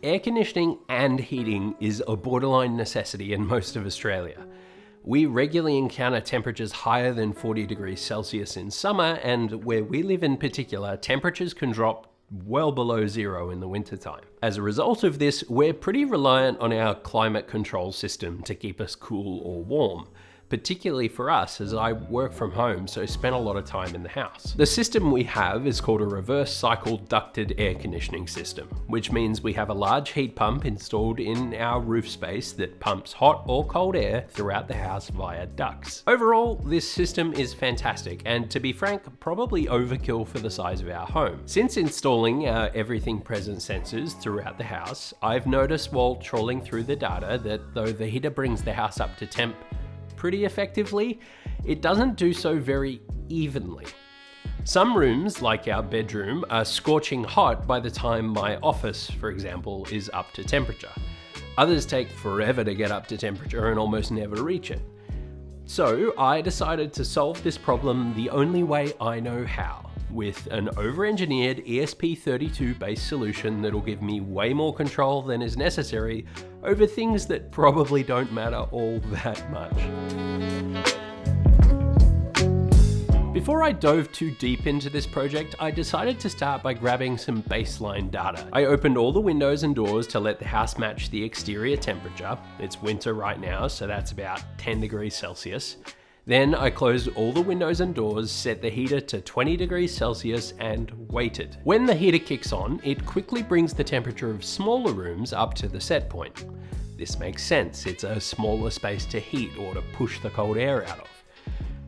Air conditioning and heating is a borderline necessity in most of Australia. We regularly encounter temperatures higher than 40 degrees Celsius in summer, and where we live in particular, temperatures can drop well below zero in the wintertime. As a result of this, we're pretty reliant on our climate control system to keep us cool or warm. Particularly for us, as I work from home, so spend a lot of time in the house. The system we have is called a reverse cycle ducted air conditioning system, which means we have a large heat pump installed in our roof space that pumps hot or cold air throughout the house via ducts. Overall, this system is fantastic, and to be frank, probably overkill for the size of our home. Since installing our everything present sensors throughout the house, I've noticed while trawling through the data that though the heater brings the house up to temp pretty effectively, it doesn't do so very evenly. Some rooms, like our bedroom, are scorching hot by the time my office, for example, is up to temperature. Others take forever to get up to temperature and almost never reach it. So I decided to solve this problem the only way I know how, with an over-engineered ESP32 based solution that'll give me way more control than is necessary over things that probably don't matter all that much. Before I dove too deep into this project, I decided to start by grabbing some baseline data. I opened all the windows and doors to let the house match the exterior temperature. It's winter right now, so that's about 10 degrees Celsius. Then I closed all the windows and doors, set the heater to 20 degrees Celsius and waited. When the heater kicks on, it quickly brings the temperature of smaller rooms up to the set point. This makes sense, it's a smaller space to heat or to push the cold air out of.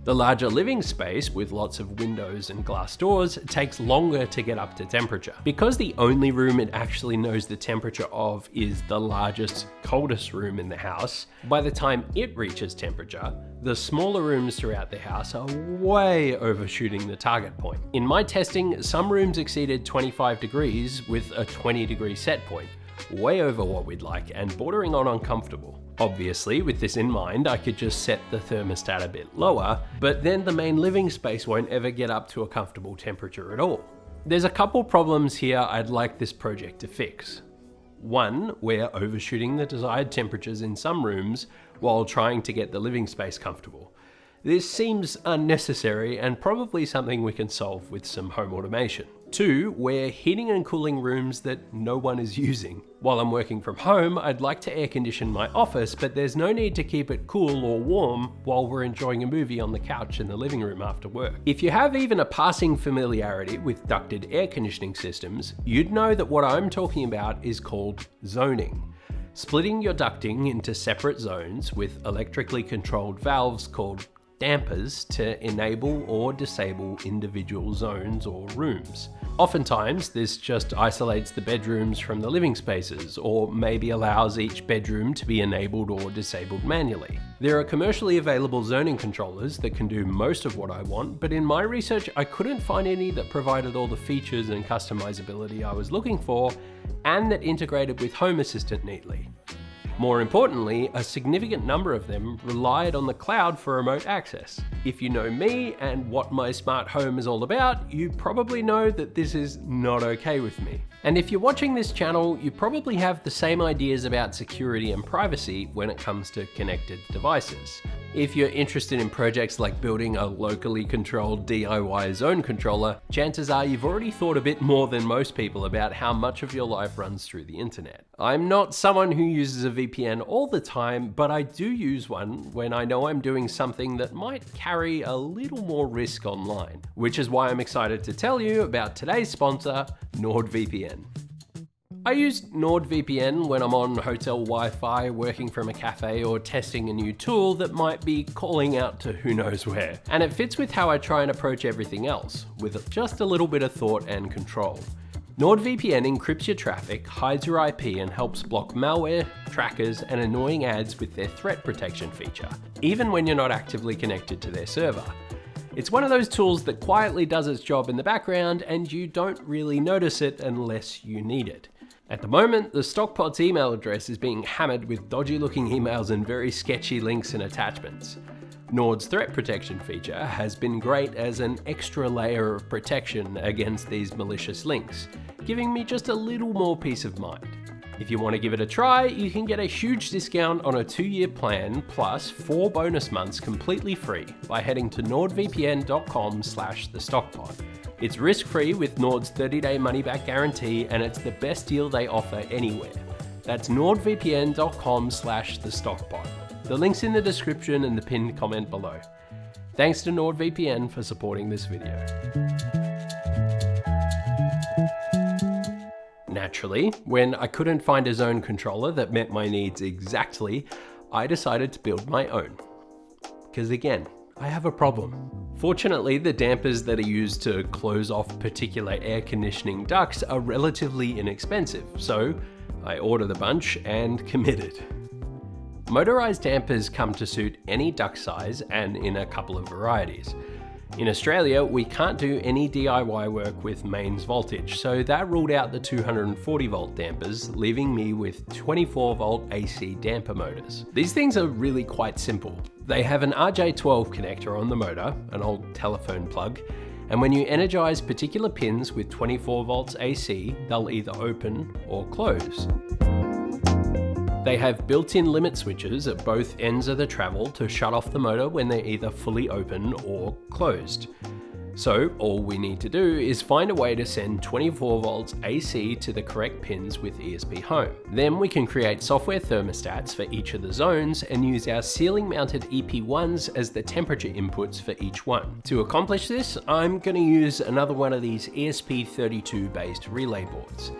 The larger living space, with lots of windows and glass doors, takes longer to get up to temperature. Because the only room it actually knows the temperature of is the largest, coldest room in the house, by the time it reaches temperature, the smaller rooms throughout the house are way overshooting the target point. In my testing, some rooms exceeded 25 degrees with a 20-degree set point, way over what we'd like and bordering on uncomfortable. Obviously, with this in mind, I could just set the thermostat a bit lower, but then the main living space won't ever get up to a comfortable temperature at all. There's a couple problems here I'd like this project to fix. One, we're overshooting the desired temperatures in some rooms while trying to get the living space comfortable. This seems unnecessary and probably something we can solve with some home automation. Two, we're heating and cooling rooms that no one is using. While I'm working from home, I'd like to air condition my office, but there's no need to keep it cool or warm while we're enjoying a movie on the couch in the living room after work. If you have even a passing familiarity with ducted air conditioning systems, you'd know that what I'm talking about is called zoning. Splitting your ducting into separate zones with electrically controlled valves called dampers to enable or disable individual zones or rooms. Oftentimes, this just isolates the bedrooms from the living spaces, or maybe allows each bedroom to be enabled or disabled manually. There are commercially available zoning controllers that can do most of what I want, but in my research, I couldn't find any that provided all the features and customizability I was looking for, and that integrated with Home Assistant neatly. More importantly, a significant number of them relied on the cloud for remote access. If you know me and what my smart home is all about, you probably know that this is not okay with me. And if you're watching this channel, you probably have the same ideas about security and privacy when it comes to connected devices. If you're interested in projects like building a locally controlled DIY zone controller, chances are you've already thought a bit more than most people about how much of your life runs through the internet. I'm not someone who uses a VPN all the time, but I do use one when I know I'm doing something that might carry a little more risk online, which is why I'm excited to tell you about today's sponsor, NordVPN. I use NordVPN when I'm on hotel Wi-Fi, working from a cafe, or testing a new tool that might be calling out to who knows where. And it fits with how I try and approach everything else, with just a little bit of thought and control. NordVPN encrypts your traffic, hides your IP, and helps block malware, trackers, and annoying ads with their threat protection feature, even when you're not actively connected to their server. It's one of those tools that quietly does its job in the background, and you don't really notice it unless you need it. At the moment, the Stockpot's email address is being hammered with dodgy looking emails and very sketchy links and attachments. Nord's threat protection feature has been great as an extra layer of protection against these malicious links, giving me just a little more peace of mind. If you want to give it a try, you can get a huge discount on a 2-year plan plus 4 bonus months completely free by heading to nordvpn.com/thestockpot. It's risk-free with Nord's 30-day money-back guarantee, and it's the best deal they offer anywhere. That's nordvpn.com/thestockpot. The link's in the description and the pinned comment below. Thanks to NordVPN for supporting this video. Naturally, when I couldn't find a zone controller that met my needs exactly, I decided to build my own. Because again, I have a problem. Fortunately, the dampers that are used to close off particular air conditioning ducts are relatively inexpensive, so I ordered a bunch and committed. Motorized dampers come to suit any duct size and in a couple of varieties. In Australia, we can't do any DIY work with mains voltage, so that ruled out the 240 volt dampers, leaving me with 24 volt AC damper motors. These things are really quite simple. They have an RJ12 connector on the motor, an old telephone plug, and when you energize particular pins with 24 volts AC, they'll either open or close. They have built-in limit switches at both ends of the travel to shut off the motor when they're either fully open or closed. So all we need to do is find a way to send 24 volts AC to the correct pins with ESPHome. Then we can create software thermostats for each of the zones and use our ceiling-mounted EP1s as the temperature inputs for each one. To accomplish this, I'm going to use another one of these ESP32 based relay boards.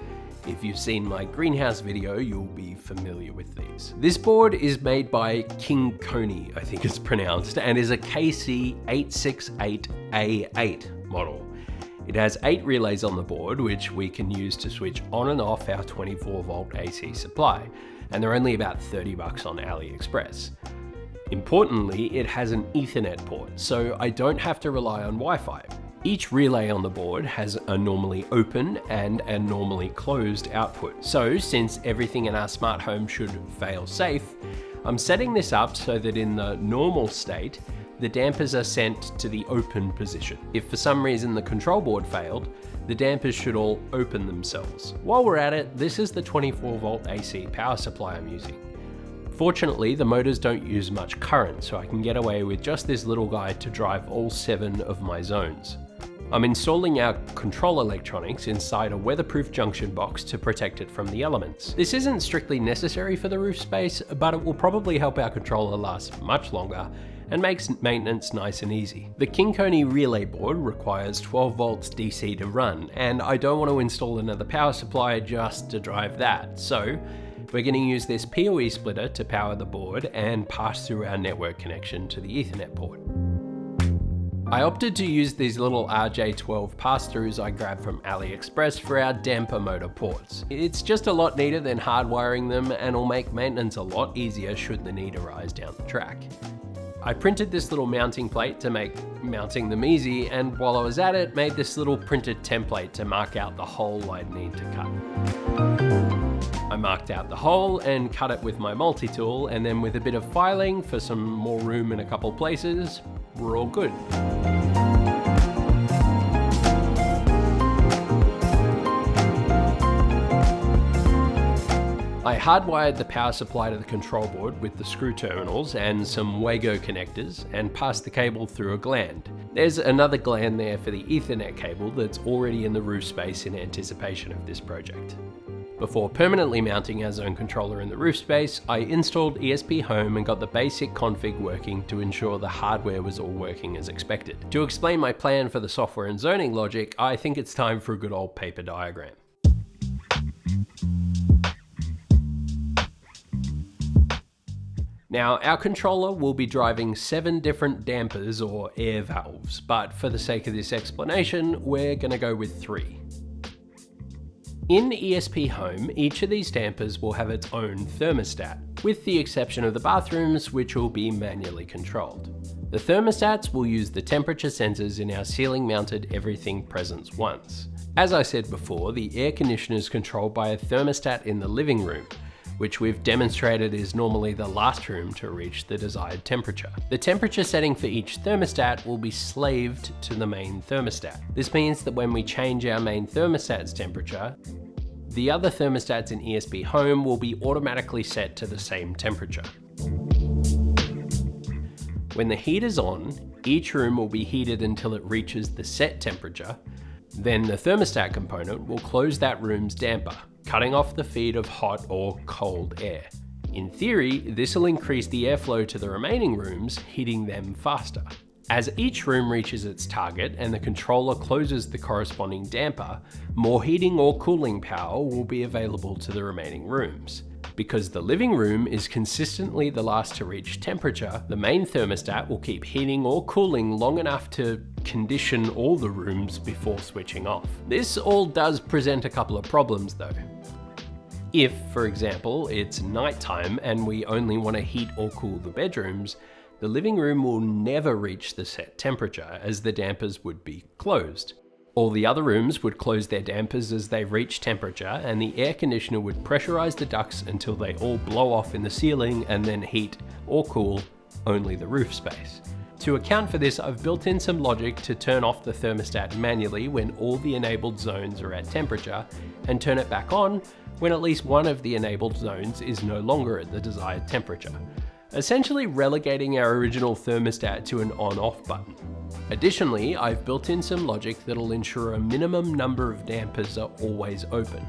If you've seen my greenhouse video, you'll be familiar with these. This board is made by King Coney, I think it's pronounced, and is a KC868A8 model. It has 8 relays on the board, which we can use to switch on and off our 24 volt AC supply, and they're only about $30 on AliExpress. Importantly, it has an Ethernet port, so I don't have to rely on Wi-Fi. Each relay on the board has a normally open and a normally closed output. So since everything in our smart home should fail safe, I'm setting this up so that in the normal state, the dampers are sent to the open position. If for some reason the control board failed, the dampers should all open themselves. While we're at it, this is the 24 volt AC power supply I'm using. Fortunately, the motors don't use much current, so I can get away with just this little guy to drive all 7 of my zones. I'm installing our control electronics inside a weatherproof junction box to protect it from the elements. This isn't strictly necessary for the roof space, but it will probably help our controller last much longer and makes maintenance nice and easy. The King Coney relay board requires 12 volts DC to run, and I don't want to install another power supply just to drive that, so we're going to use this PoE splitter to power the board and pass through our network connection to the Ethernet port. I opted to use these little RJ12 pass-throughs I grabbed from AliExpress for our damper motor ports. It's just a lot neater than hardwiring them and will make maintenance a lot easier should the need arise down the track. I printed this little mounting plate to make mounting them easy, and while I was at it, made this little printed template to mark out the hole I'd need to cut. I marked out the hole and cut it with my multi-tool, and then with a bit of filing for some more room in a couple places, we're all good. I hardwired the power supply to the control board with the screw terminals and some Wago connectors and passed the cable through a gland. There's another gland there for the Ethernet cable that's already in the roof space in anticipation of this project. Before permanently mounting our zone controller in the roof space, I installed ESPHome and got the basic config working to ensure the hardware was all working as expected. To explain my plan for the software and zoning logic, I think it's time for a good old paper diagram. Now, our controller will be driving 7 different dampers or air valves, but for the sake of this explanation, we're going to go with 3. In ESPHome, each of these dampers will have its own thermostat, with the exception of the bathrooms, which will be manually controlled. The thermostats will use the temperature sensors in our ceiling-mounted Everything Presence ones. As I said before, the air conditioner is controlled by a thermostat in the living room, which we've demonstrated is normally the last room to reach the desired temperature. The temperature setting for each thermostat will be slaved to the main thermostat. This means that when we change our main thermostat's temperature, The other thermostats in ESPHome will be automatically set to the same temperature. When the heat is on, each room will be heated until it reaches the set temperature. Then the thermostat component will close that room's damper, cutting off the feed of hot or cold air. In theory, this will increase the airflow to the remaining rooms, heating them faster. As each room reaches its target and the controller closes the corresponding damper, more heating or cooling power will be available to the remaining rooms. Because the living room is consistently the last to reach temperature, the main thermostat will keep heating or cooling long enough to condition all the rooms before switching off. This all does present a couple of problems though. If, for example, it's nighttime and we only want to heat or cool the bedrooms, the living room will never reach the set temperature as the dampers would be closed. All the other rooms would close their dampers as they reach temperature, and the air conditioner would pressurize the ducts until they all blow off in the ceiling and then heat or cool only the roof space. To account for this, I've built in some logic to turn off the thermostat manually when all the enabled zones are at temperature, and turn it back on when at least one of the enabled zones is no longer at the desired temperature, essentially relegating our original thermostat to an on-off button. Additionally, I've built in some logic that'll ensure a minimum number of dampers are always open.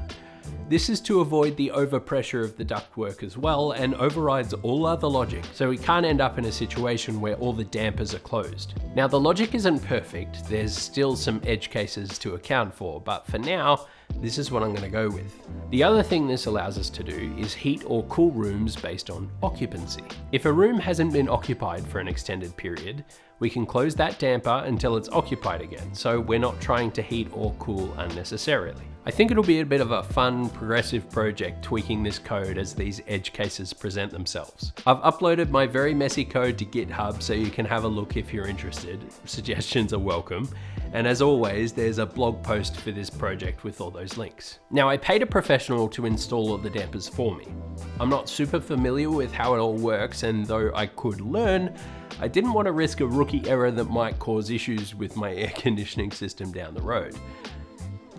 This is to avoid the overpressure of the ductwork as well, and overrides all other logic, so we can't end up in a situation where all the dampers are closed. Now, the logic isn't perfect, there's still some edge cases to account for, but for now, this is what I'm going to go with. The other thing this allows us to do is heat or cool rooms based on occupancy. If a room hasn't been occupied for an extended period, we can close that damper until it's occupied again, so we're not trying to heat or cool unnecessarily. I think it'll be a bit of a fun, progressive project tweaking this code as these edge cases present themselves. I've uploaded my very messy code to GitHub so you can have a look if you're interested. Suggestions are welcome. And as always, there's a blog post for this project with all those links. Now, I paid a professional to install all the dampers for me. I'm not super familiar with how it all works, and though I could learn, I didn't want to risk a rookie error that might cause issues with my air conditioning system down the road.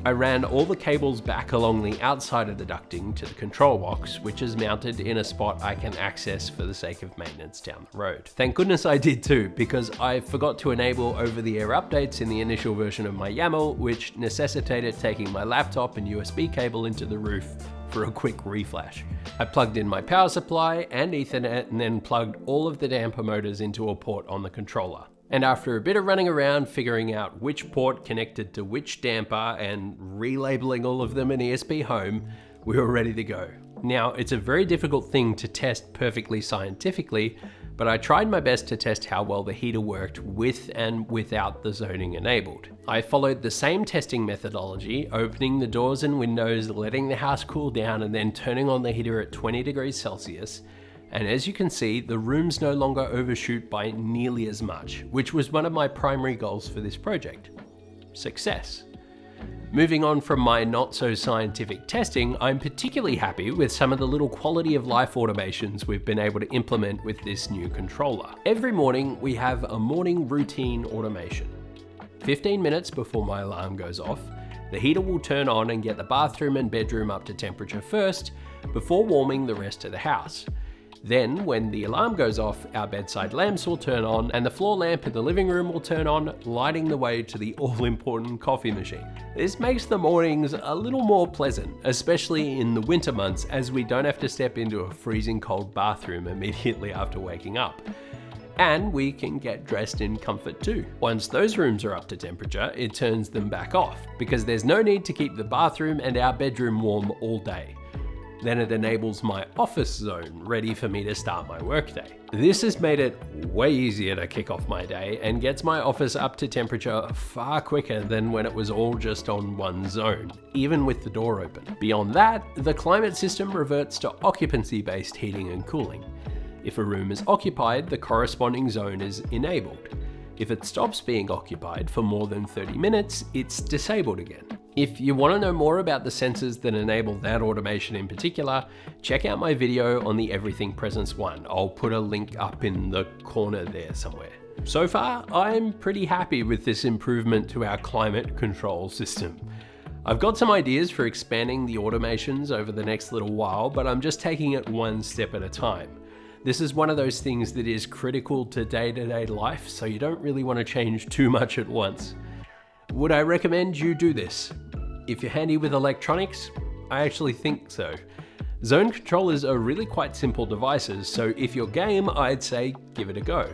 I ran all the cables back along the outside of the ducting to the control box, which is mounted in a spot I can access for the sake of maintenance down the road. Thank goodness I did too, because I forgot to enable over-the-air updates in the initial version of my YAML, which necessitated taking my laptop and USB cable into the roof for a quick reflash. I plugged in my power supply and Ethernet and then plugged all of the damper motors into a port on the controller. And after a bit of running around figuring out which port connected to which damper and relabeling all of them in ESPHome, we were ready to go. Now, it's a very difficult thing to test perfectly scientifically, but I tried my best to test how well the heater worked with and without the zoning enabled. I followed the same testing methodology, opening the doors and windows, letting the house cool down, and then turning on the heater at 20 degrees Celsius. And as you can see, the rooms no longer overshoot by nearly as much, which was one of my primary goals for this project. Success. Moving on from my not so scientific testing, I'm particularly happy with some of the little quality of life automations we've been able to implement with this new controller. Every morning we have a morning routine automation. 15 minutes before my alarm goes off, the heater will turn on and get the bathroom and bedroom up to temperature first, before warming the rest of the house. Then, when the alarm goes off, our bedside lamps will turn on and the floor lamp in the living room will turn on, lighting the way to the all-important coffee machine. This makes the mornings a little more pleasant, especially in the winter months, as we don't have to step into a freezing cold bathroom immediately after waking up. And we can get dressed in comfort too. Once those rooms are up to temperature, it turns them back off, because there's no need to keep the bathroom and our bedroom warm all day. Then it enables my office zone ready for me to start my workday. This has made it way easier to kick off my day and gets my office up to temperature far quicker than when it was all just on one zone, even with the door open. Beyond that, the climate system reverts to occupancy-based heating and cooling. If a room is occupied, the corresponding zone is enabled. If it stops being occupied for more than 30 minutes, it's disabled again. If you want to know more about the sensors that enable that automation in particular, check out my video on the Everything Presence one. I'll put a link up in the corner there somewhere. So far, I'm pretty happy with this improvement to our climate control system. I've got some ideas for expanding the automations over the next little while, but I'm just taking it one step at a time. This is one of those things that is critical to day-to-day life, so you don't really want to change too much at once. Would I recommend you do this? If you're handy with electronics, I actually think so. Zone controllers are really quite simple devices, so if you're game, I'd say give it a go.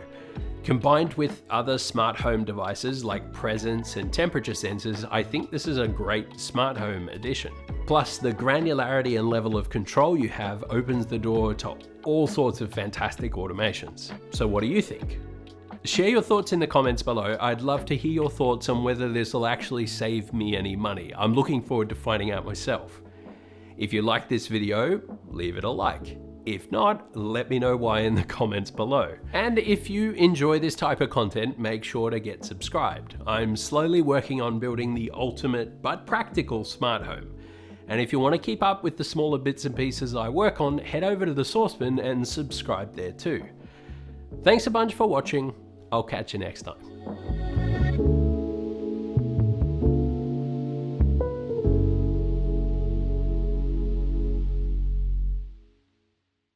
Combined with other smart home devices like presence and temperature sensors, I think this is a great smart home addition. Plus, the granularity and level of control you have opens the door to all sorts of fantastic automations. So what do you think? Share your thoughts in the comments below. I'd love to hear your thoughts on whether this will actually save me any money. I'm looking forward to finding out myself. If you like this video, leave it a like. If not, let me know why in the comments below. And if you enjoy this type of content, make sure to get subscribed. I'm slowly working on building the ultimate but practical smart home. And if you want to keep up with the smaller bits and pieces I work on, head over to the Saucepan and subscribe there too. Thanks a bunch for watching. I'll catch you next time.